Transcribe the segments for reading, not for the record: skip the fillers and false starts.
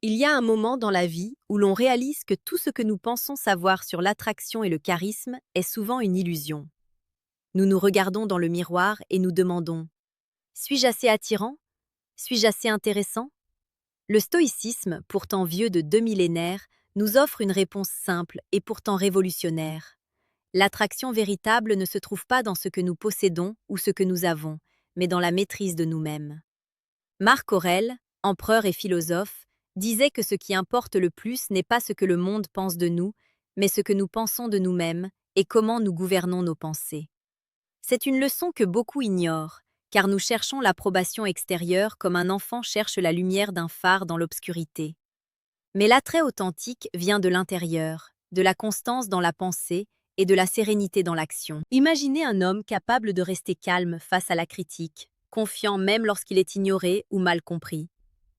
Il y a un moment dans la vie où l'on réalise que tout ce que nous pensons savoir sur l'attraction et le charisme est souvent une illusion. Nous nous regardons dans le miroir et nous demandons: suis-je assez attirant? Suis-je assez intéressant? Le stoïcisme, pourtant vieux de 2 millénaires, nous offre une réponse simple et pourtant révolutionnaire. L'attraction véritable ne se trouve pas dans ce que nous possédons ou ce que nous avons, mais dans la maîtrise de nous-mêmes. Marc Aurèle, empereur et philosophe, disait que ce qui importe le plus n'est pas ce que le monde pense de nous, mais ce que nous pensons de nous-mêmes et comment nous gouvernons nos pensées. C'est une leçon que beaucoup ignorent, car nous cherchons l'approbation extérieure comme un enfant cherche la lumière d'un phare dans l'obscurité. Mais l'attrait authentique vient de l'intérieur, de la constance dans la pensée et de la sérénité dans l'action. Imaginez un homme capable de rester calme face à la critique, confiant même lorsqu'il est ignoré ou mal compris.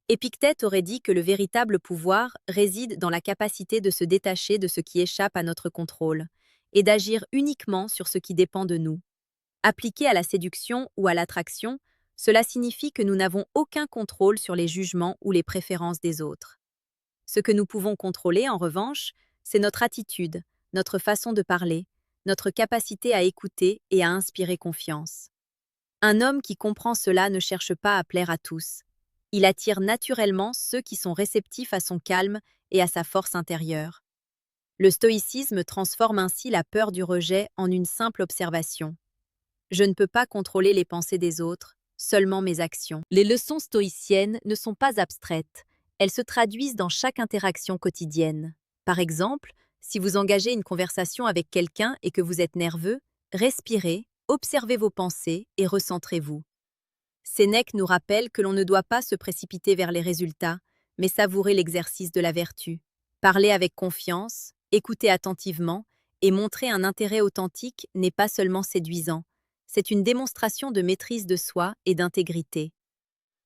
Épictète aurait dit que le véritable pouvoir réside dans la capacité de se détacher de ce qui échappe à notre contrôle et d'agir uniquement sur ce qui dépend de nous. Appliqué à la séduction ou à l'attraction, cela signifie que nous n'avons aucun contrôle sur les jugements ou les préférences des autres. Ce que nous pouvons contrôler, en revanche, c'est notre attitude, notre façon de parler, notre capacité à écouter et à inspirer confiance. Un homme qui comprend cela ne cherche pas à plaire à tous. Il attire naturellement ceux qui sont réceptifs à son calme et à sa force intérieure. Le stoïcisme transforme ainsi la peur du rejet en une simple observation. Je ne peux pas contrôler les pensées des autres, seulement mes actions. Les leçons stoïciennes ne sont pas abstraites, elles se traduisent dans chaque interaction quotidienne. Par exemple, si vous engagez une conversation avec quelqu'un et que vous êtes nerveux, respirez, observez vos pensées et recentrez-vous. Sénèque nous rappelle que l'on ne doit pas se précipiter vers les résultats, mais savourer l'exercice de la vertu. Parler avec confiance, écouter attentivement et montrer un intérêt authentique n'est pas seulement séduisant, c'est une démonstration de maîtrise de soi et d'intégrité.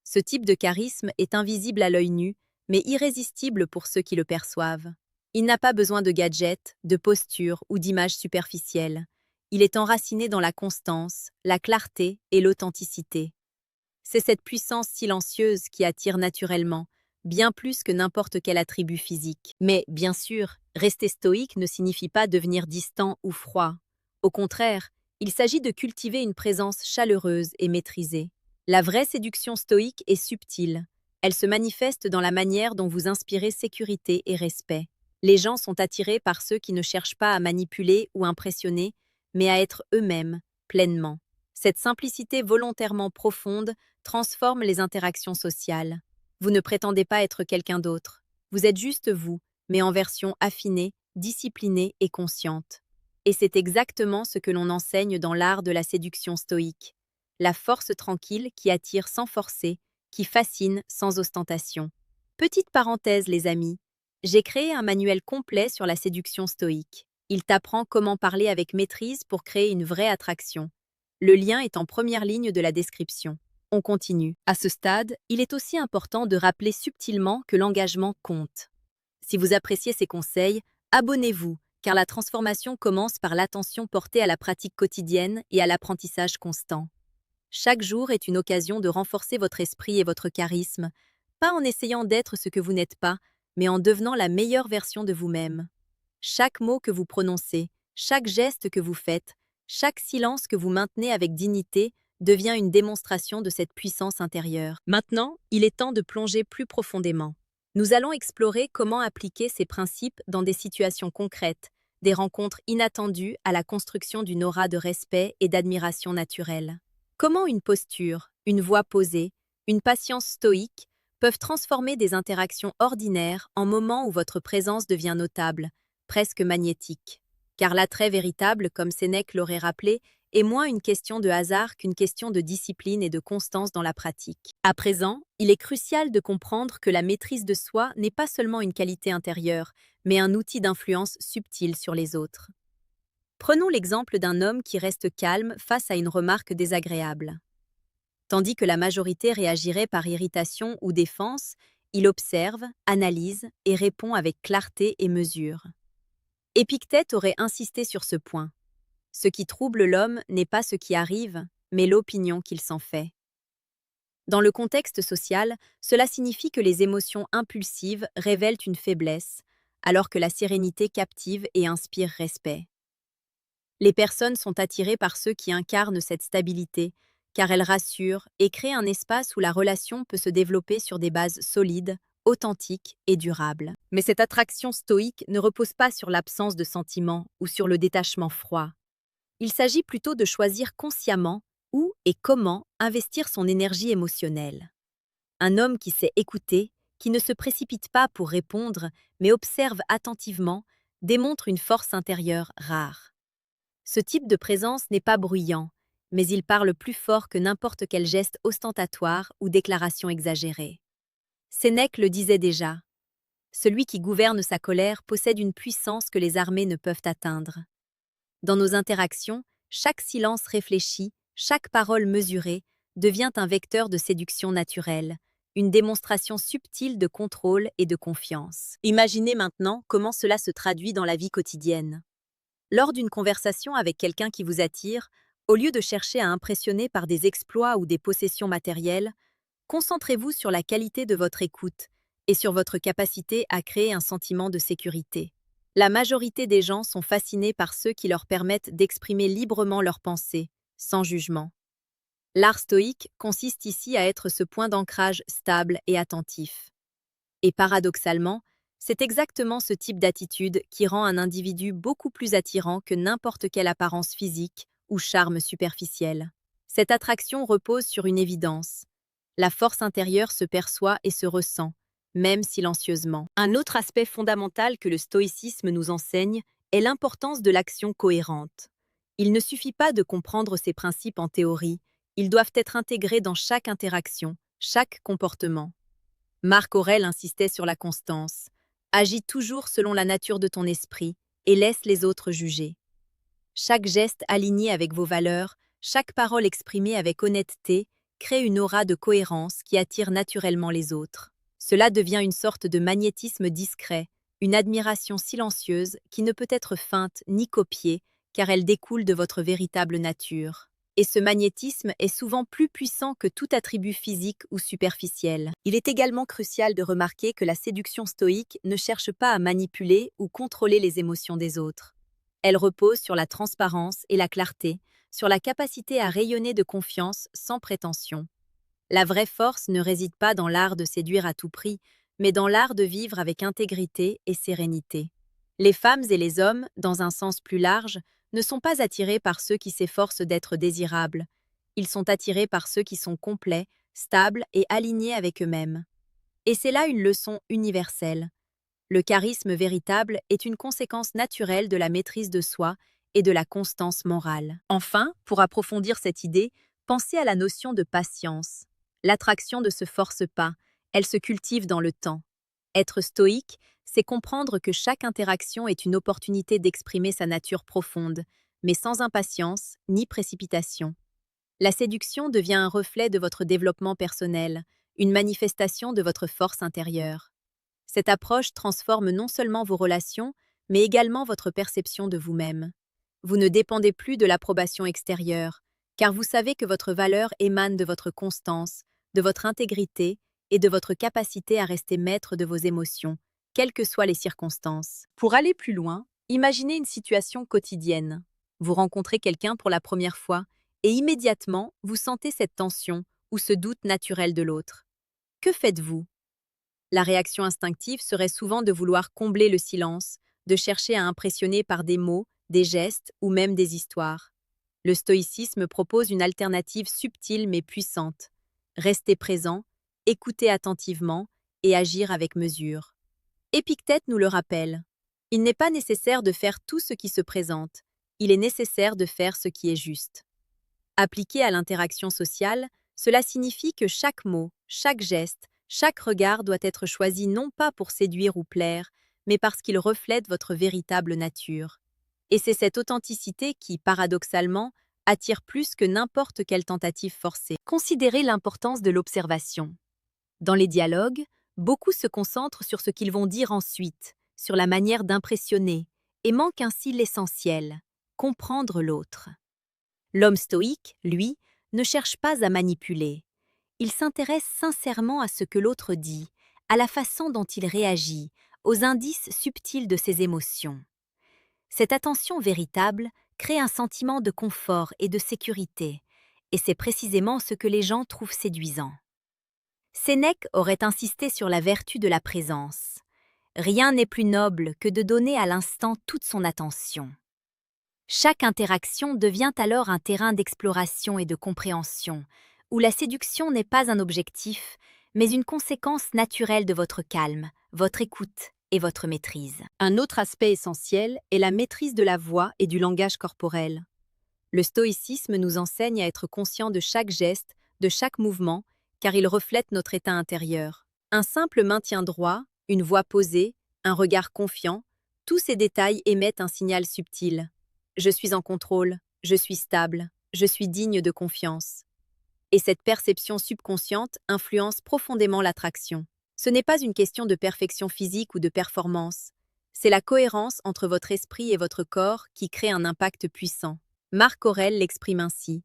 Ce type de charisme est invisible à l'œil nu, mais irrésistible pour ceux qui le perçoivent. Il n'a pas besoin de gadgets, de postures ou d'images superficielles. Il est enraciné dans la constance, la clarté et l'authenticité. C'est cette puissance silencieuse qui attire naturellement, bien plus que n'importe quel attribut physique. Mais, bien sûr, rester stoïque ne signifie pas devenir distant ou froid. Au contraire, il s'agit de cultiver une présence chaleureuse et maîtrisée. La vraie séduction stoïque est subtile. Elle se manifeste dans la manière dont vous inspirez sécurité et respect. Les gens sont attirés par ceux qui ne cherchent pas à manipuler ou impressionner, mais à être eux-mêmes, pleinement. Cette simplicité volontairement profonde transforme les interactions sociales. Vous ne prétendez pas être quelqu'un d'autre. Vous êtes juste vous, mais en version affinée, disciplinée et consciente. Et c'est exactement ce que l'on enseigne dans l'art de la séduction stoïque. La force tranquille qui attire sans forcer, qui fascine sans ostentation. Petite parenthèse, les amis. J'ai créé un manuel complet sur la séduction stoïque. Il t'apprend comment parler avec maîtrise pour créer une vraie attraction. Le lien est en première ligne de la description. On continue. À ce stade, il est aussi important de rappeler subtilement que l'engagement compte. Si vous appréciez ces conseils, abonnez-vous, car la transformation commence par l'attention portée à la pratique quotidienne et à l'apprentissage constant. Chaque jour est une occasion de renforcer votre esprit et votre charisme, pas en essayant d'être ce que vous n'êtes pas, mais en devenant la meilleure version de vous-même. Chaque mot que vous prononcez, chaque geste que vous faites, chaque silence que vous maintenez avec dignité devient une démonstration de cette puissance intérieure. Maintenant, il est temps de plonger plus profondément. Nous allons explorer comment appliquer ces principes dans des situations concrètes, des rencontres inattendues à la construction d'une aura de respect et d'admiration naturelle. Comment une posture, une voix posée, une patience stoïque peuvent transformer des interactions ordinaires en moments où votre présence devient notable, presque magnétique. Car l'attrait véritable, comme Sénèque l'aurait rappelé, est moins une question de hasard qu'une question de discipline et de constance dans la pratique. À présent, il est crucial de comprendre que la maîtrise de soi n'est pas seulement une qualité intérieure, mais un outil d'influence subtil sur les autres. Prenons l'exemple d'un homme qui reste calme face à une remarque désagréable. Tandis que la majorité réagirait par irritation ou défense, il observe, analyse et répond avec clarté et mesure. Épictète aurait insisté sur ce point. Ce qui trouble l'homme n'est pas ce qui arrive, mais l'opinion qu'il s'en fait. Dans le contexte social, cela signifie que les émotions impulsives révèlent une faiblesse, alors que la sérénité captive et inspire respect. Les personnes sont attirées par ceux qui incarnent cette stabilité, car elles rassurent et créent un espace où la relation peut se développer sur des bases solides, authentiques et durables. Mais cette attraction stoïque ne repose pas sur l'absence de sentiments ou sur le détachement froid. Il s'agit plutôt de choisir consciemment où et comment investir son énergie émotionnelle. Un homme qui sait écouter, qui ne se précipite pas pour répondre, mais observe attentivement, démontre une force intérieure rare. Ce type de présence n'est pas bruyant, mais il parle plus fort que n'importe quel geste ostentatoire ou déclaration exagérée. Sénèque le disait déjà. Celui qui gouverne sa colère possède une puissance que les armées ne peuvent atteindre. Dans nos interactions, chaque silence réfléchi, chaque parole mesurée, devient un vecteur de séduction naturelle, une démonstration subtile de contrôle et de confiance. Imaginez maintenant comment cela se traduit dans la vie quotidienne. Lors d'une conversation avec quelqu'un qui vous attire, au lieu de chercher à impressionner par des exploits ou des possessions matérielles, concentrez-vous sur la qualité de votre écoute et sur votre capacité à créer un sentiment de sécurité. La majorité des gens sont fascinés par ceux qui leur permettent d'exprimer librement leurs pensées, sans jugement. L'art stoïque consiste ici à être ce point d'ancrage stable et attentif. Et paradoxalement, c'est exactement ce type d'attitude qui rend un individu beaucoup plus attirant que n'importe quelle apparence physique ou charme superficiel. Cette attraction repose sur une évidence. La force intérieure se perçoit et se ressent, même silencieusement. Un autre aspect fondamental que le stoïcisme nous enseigne est l'importance de l'action cohérente. Il ne suffit pas de comprendre ces principes en théorie, ils doivent être intégrés dans chaque interaction, chaque comportement. Marc Aurèle insistait sur la constance. Agis toujours selon la nature de ton esprit et laisse les autres juger. Chaque geste aligné avec vos valeurs, chaque parole exprimée avec honnêteté, crée une aura de cohérence qui attire naturellement les autres. Cela devient une sorte de magnétisme discret, une admiration silencieuse qui ne peut être feinte ni copiée, car elle découle de votre véritable nature. Et ce magnétisme est souvent plus puissant que tout attribut physique ou superficiel. Il est également crucial de remarquer que la séduction stoïque ne cherche pas à manipuler ou contrôler les émotions des autres. Elle repose sur la transparence et la clarté, sur la capacité à rayonner de confiance sans prétention. La vraie force ne réside pas dans l'art de séduire à tout prix, mais dans l'art de vivre avec intégrité et sérénité. Les femmes et les hommes, dans un sens plus large, ne sont pas attirés par ceux qui s'efforcent d'être désirables. Ils sont attirés par ceux qui sont complets, stables et alignés avec eux-mêmes. Et c'est là une leçon universelle. Le charisme véritable est une conséquence naturelle de la maîtrise de soi et de la constance morale. Enfin, pour approfondir cette idée, pensez à la notion de patience. L'attraction ne se force pas, elle se cultive dans le temps. Être stoïque, c'est comprendre que chaque interaction est une opportunité d'exprimer sa nature profonde, mais sans impatience ni précipitation. La séduction devient un reflet de votre développement personnel, une manifestation de votre force intérieure. Cette approche transforme non seulement vos relations, mais également votre perception de vous-même. Vous ne dépendez plus de l'approbation extérieure, car vous savez que votre valeur émane de votre constance, de votre intégrité et de votre capacité à rester maître de vos émotions, quelles que soient les circonstances. Pour aller plus loin, imaginez une situation quotidienne. Vous rencontrez quelqu'un pour la première fois et immédiatement, vous sentez cette tension ou ce doute naturel de l'autre. Que faites-vous? La réaction instinctive serait souvent de vouloir combler le silence, de chercher à impressionner par des mots, des gestes ou même des histoires. Le stoïcisme propose une alternative subtile mais puissante. Rester présent, écouter attentivement et agir avec mesure. Épictète nous le rappelle. Il n'est pas nécessaire de faire tout ce qui se présente, il est nécessaire de faire ce qui est juste. Appliqué à l'interaction sociale, cela signifie que chaque mot, chaque geste, chaque regard doit être choisi non pas pour séduire ou plaire, mais parce qu'il reflète votre véritable nature. Et c'est cette authenticité qui, paradoxalement, attire plus que n'importe quelle tentative forcée. Considérez l'importance de l'observation. Dans les dialogues, beaucoup se concentrent sur ce qu'ils vont dire ensuite, sur la manière d'impressionner, et manquent ainsi l'essentiel, comprendre l'autre. L'homme stoïque, lui, ne cherche pas à manipuler. Il s'intéresse sincèrement à ce que l'autre dit, à la façon dont il réagit, aux indices subtils de ses émotions. Cette attention véritable crée un sentiment de confort et de sécurité, et c'est précisément ce que les gens trouvent séduisant. Sénèque aurait insisté sur la vertu de la présence. Rien n'est plus noble que de donner à l'instant toute son attention. Chaque interaction devient alors un terrain d'exploration et de compréhension, où la séduction n'est pas un objectif, mais une conséquence naturelle de votre calme, votre écoute et votre maîtrise. Un autre aspect essentiel est la maîtrise de la voix et du langage corporel. Le stoïcisme nous enseigne à être conscient de chaque geste, de chaque mouvement, car il reflète notre état intérieur. Un simple maintien droit, une voix posée, un regard confiant, tous ces détails émettent un signal subtil. Je suis en contrôle, je suis stable, je suis digne de confiance. Et cette perception subconsciente influence profondément l'attraction. Ce n'est pas une question de perfection physique ou de performance. C'est la cohérence entre votre esprit et votre corps qui crée un impact puissant. Marc Aurèle l'exprime ainsi.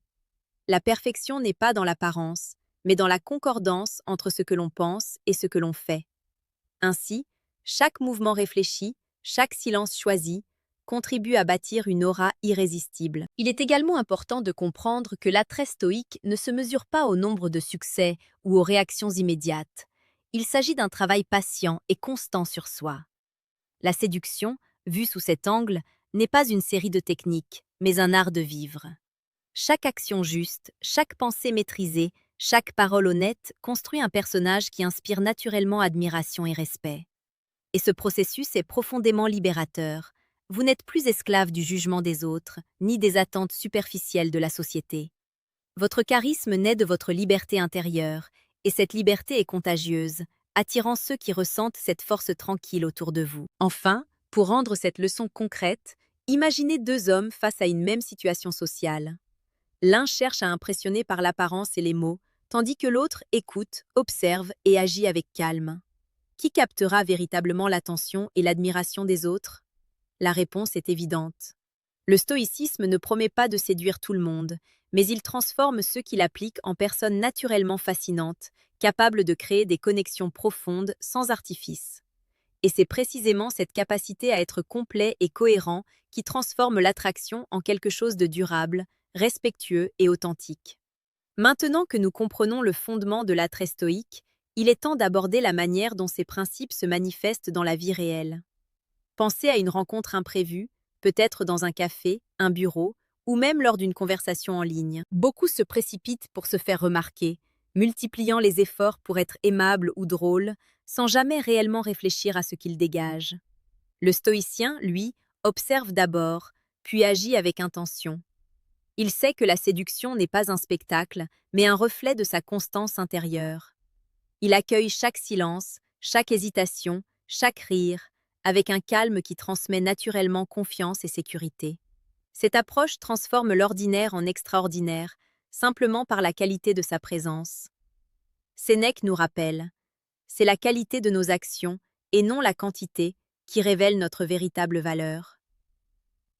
La perfection n'est pas dans l'apparence, mais dans la concordance entre ce que l'on pense et ce que l'on fait. Ainsi, chaque mouvement réfléchi, chaque silence choisi, contribue à bâtir une aura irrésistible. Il est également important de comprendre que l'attrait stoïque ne se mesure pas au nombre de succès ou aux réactions immédiates. Il s'agit d'un travail patient et constant sur soi. La séduction, vue sous cet angle, n'est pas une série de techniques, mais un art de vivre. Chaque action juste, chaque pensée maîtrisée, chaque parole honnête construit un personnage qui inspire naturellement admiration et respect. Et ce processus est profondément libérateur. Vous n'êtes plus esclave du jugement des autres, ni des attentes superficielles de la société. Votre charisme naît de votre liberté intérieure, et cette liberté est contagieuse, attirant ceux qui ressentent cette force tranquille autour de vous. Enfin, pour rendre cette leçon concrète, imaginez deux hommes face à une même situation sociale. L'un cherche à impressionner par l'apparence et les mots, tandis que l'autre écoute, observe et agit avec calme. Qui captera véritablement l'attention et l'admiration des autres? La réponse est évidente. Le stoïcisme ne promet pas de séduire tout le monde, mais il transforme ceux qui l'appliquent en personnes naturellement fascinantes, capables de créer des connexions profondes sans artifice. Et c'est précisément cette capacité à être complet et cohérent qui transforme l'attraction en quelque chose de durable, respectueux et authentique. Maintenant que nous comprenons le fondement de l'attrait stoïque, il est temps d'aborder la manière dont ces principes se manifestent dans la vie réelle. Pensez à une rencontre imprévue, peut-être dans un café, un bureau, ou même lors d'une conversation en ligne. Beaucoup se précipitent pour se faire remarquer, multipliant les efforts pour être aimables ou drôles, sans jamais réellement réfléchir à ce qu'ils dégagent. Le stoïcien, lui, observe d'abord, puis agit avec intention. Il sait que la séduction n'est pas un spectacle, mais un reflet de sa constance intérieure. Il accueille chaque silence, chaque hésitation, chaque rire, avec un calme qui transmet naturellement confiance et sécurité. Cette approche transforme l'ordinaire en extraordinaire, simplement par la qualité de sa présence. Sénèque nous rappelle, c'est la qualité de nos actions, et non la quantité, qui révèle notre véritable valeur.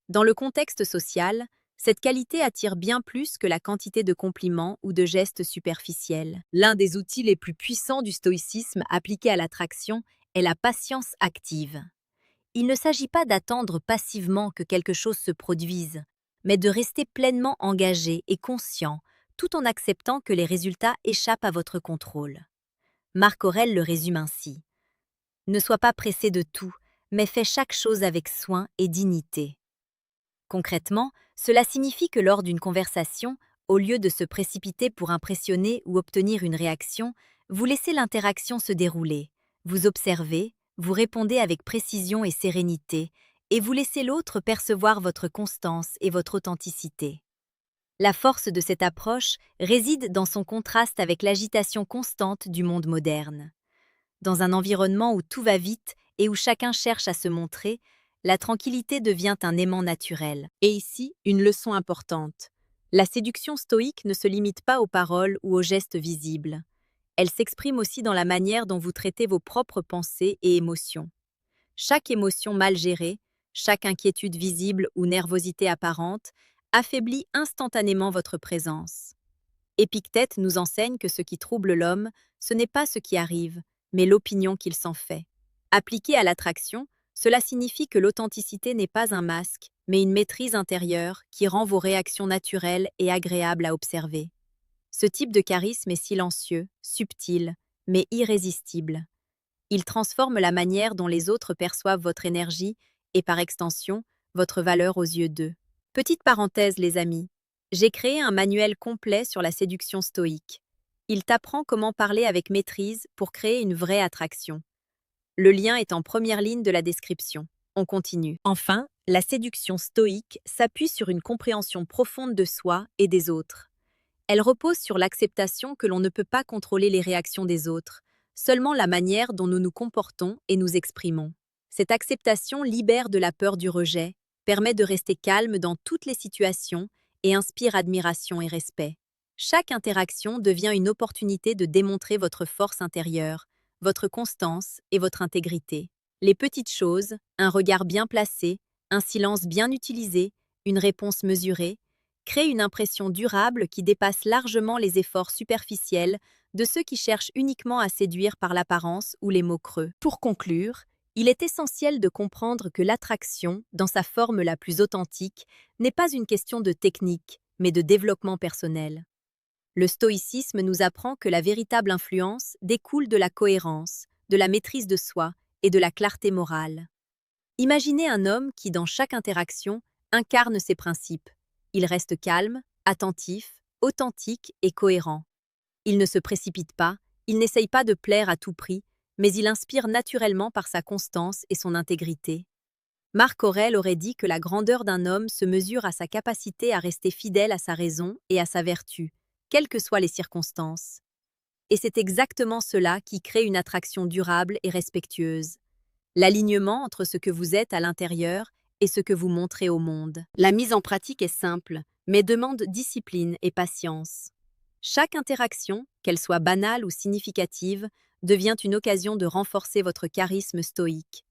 Dans le contexte social, cette qualité attire bien plus que la quantité de compliments ou de gestes superficiels. L'un des outils les plus puissants du stoïcisme appliqué à l'attraction est la patience active. Il ne s'agit pas d'attendre passivement que quelque chose se produise, mais de rester pleinement engagé et conscient, tout en acceptant que les résultats échappent à votre contrôle. Marc Aurèle le résume ainsi. Ne sois pas pressé de tout, mais fais chaque chose avec soin et dignité. Concrètement, cela signifie que lors d'une conversation, au lieu de se précipiter pour impressionner ou obtenir une réaction, vous laissez l'interaction se dérouler. Vous observez, vous répondez avec précision et sérénité, et vous laissez l'autre percevoir votre constance et votre authenticité. La force de cette approche réside dans son contraste avec l'agitation constante du monde moderne. Dans un environnement où tout va vite et où chacun cherche à se montrer, la tranquillité devient un aimant naturel. Et ici, une leçon importante. La séduction stoïque ne se limite pas aux paroles ou aux gestes visibles. Elle s'exprime aussi dans la manière dont vous traitez vos propres pensées et émotions. Chaque émotion mal gérée, chaque inquiétude visible ou nervosité apparente affaiblit instantanément votre présence. Épictète nous enseigne que ce qui trouble l'homme, ce n'est pas ce qui arrive, mais l'opinion qu'il s'en fait. Appliqué à l'attraction, cela signifie que l'authenticité n'est pas un masque, mais une maîtrise intérieure qui rend vos réactions naturelles et agréables à observer. Ce type de charisme est silencieux, subtil, mais irrésistible. Il transforme la manière dont les autres perçoivent votre énergie et, par extension, votre valeur aux yeux d'eux. Petite parenthèse, les amis. J'ai créé un manuel complet sur la séduction stoïque. Il t'apprend comment parler avec maîtrise pour créer une vraie attraction. Le lien est en première ligne de la description. On continue. Enfin, la séduction stoïque s'appuie sur une compréhension profonde de soi et des autres. Elle repose sur l'acceptation que l'on ne peut pas contrôler les réactions des autres, seulement la manière dont nous nous comportons et nous exprimons. Cette acceptation libère de la peur du rejet, permet de rester calme dans toutes les situations et inspire admiration et respect. Chaque interaction devient une opportunité de démontrer votre force intérieure, votre constance et votre intégrité. Les petites choses, un regard bien placé, un silence bien utilisé, une réponse mesurée, créent une impression durable qui dépasse largement les efforts superficiels de ceux qui cherchent uniquement à séduire par l'apparence ou les mots creux. Pour conclure, il est essentiel de comprendre que l'attraction, dans sa forme la plus authentique, n'est pas une question de technique, mais de développement personnel. Le stoïcisme nous apprend que la véritable influence découle de la cohérence, de la maîtrise de soi et de la clarté morale. Imaginez un homme qui, dans chaque interaction, incarne ses principes. Il reste calme, attentif, authentique et cohérent. Il ne se précipite pas, il n'essaye pas de plaire à tout prix, mais il inspire naturellement par sa constance et son intégrité. Marc Aurèle aurait dit que la grandeur d'un homme se mesure à sa capacité à rester fidèle à sa raison et à sa vertu, quelles que soient les circonstances. Et c'est exactement cela qui crée une attraction durable et respectueuse. L'alignement entre ce que vous êtes à l'intérieur et ce que vous montrez au monde. La mise en pratique est simple, mais demande discipline et patience. Chaque interaction, qu'elle soit banale ou significative, devient une occasion de renforcer votre charisme stoïque.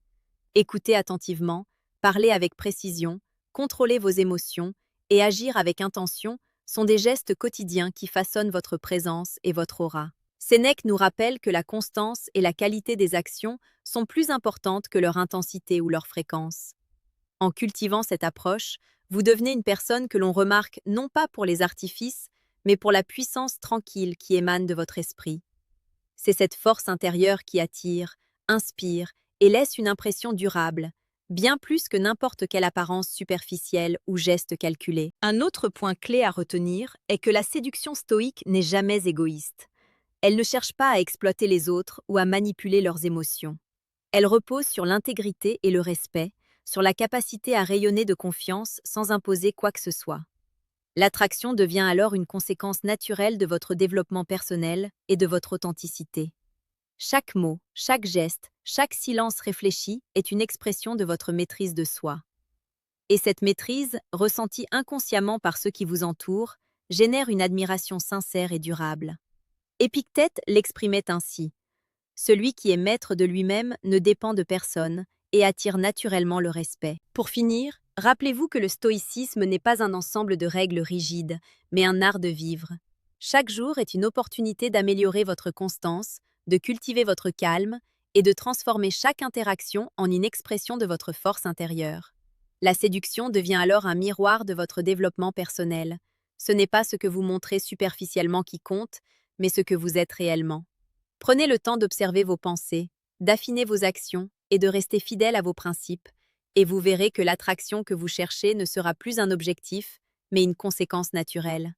Écoutez attentivement, parler avec précision, contrôler vos émotions et agir avec intention sont des gestes quotidiens qui façonnent votre présence et votre aura. Sénèque nous rappelle que la constance et la qualité des actions sont plus importantes que leur intensité ou leur fréquence. En cultivant cette approche, vous devenez une personne que l'on remarque non pas pour les artifices, mais pour la puissance tranquille qui émane de votre esprit. C'est cette force intérieure qui attire, inspire et laisse une impression durable, bien plus que n'importe quelle apparence superficielle ou geste calculé. Un autre point clé à retenir est que la séduction stoïque n'est jamais égoïste. Elle ne cherche pas à exploiter les autres ou à manipuler leurs émotions. Elle repose sur l'intégrité et le respect, sur la capacité à rayonner de confiance sans imposer quoi que ce soit. L'attraction devient alors une conséquence naturelle de votre développement personnel et de votre authenticité. Chaque mot, chaque geste, chaque silence réfléchi est une expression de votre maîtrise de soi. Et cette maîtrise, ressentie inconsciemment par ceux qui vous entourent, génère une admiration sincère et durable. Épictète l'exprimait ainsi. Celui qui est maître de lui-même ne dépend de personne et attire naturellement le respect. Pour finir, rappelez-vous que le stoïcisme n'est pas un ensemble de règles rigides, mais un art de vivre. Chaque jour est une opportunité d'améliorer votre constance, de cultiver votre calme et de transformer chaque interaction en une expression de votre force intérieure. La séduction devient alors un miroir de votre développement personnel. Ce n'est pas ce que vous montrez superficiellement qui compte, mais ce que vous êtes réellement. Prenez le temps d'observer vos pensées, d'affiner vos actions et de rester fidèle à vos principes, et vous verrez que l'attraction que vous cherchez ne sera plus un objectif, mais une conséquence naturelle.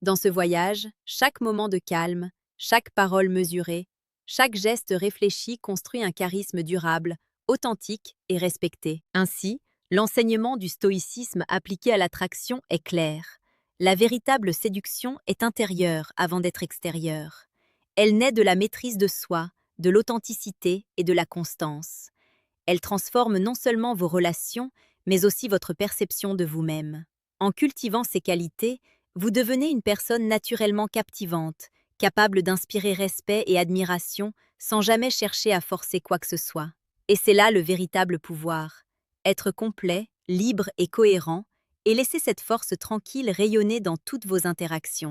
Dans ce voyage, chaque moment de calme, chaque parole mesurée, chaque geste réfléchi construit un charisme durable, authentique et respecté. Ainsi, l'enseignement du stoïcisme appliqué à l'attraction est clair. La véritable séduction est intérieure avant d'être extérieure. Elle naît de la maîtrise de soi, de l'authenticité et de la constance. Elle transforme non seulement vos relations, mais aussi votre perception de vous-même. En cultivant ces qualités, vous devenez une personne naturellement captivante, capable d'inspirer respect et admiration sans jamais chercher à forcer quoi que ce soit. Et c'est là le véritable pouvoir. Être complet, libre et cohérent, et laisser cette force tranquille rayonner dans toutes vos interactions.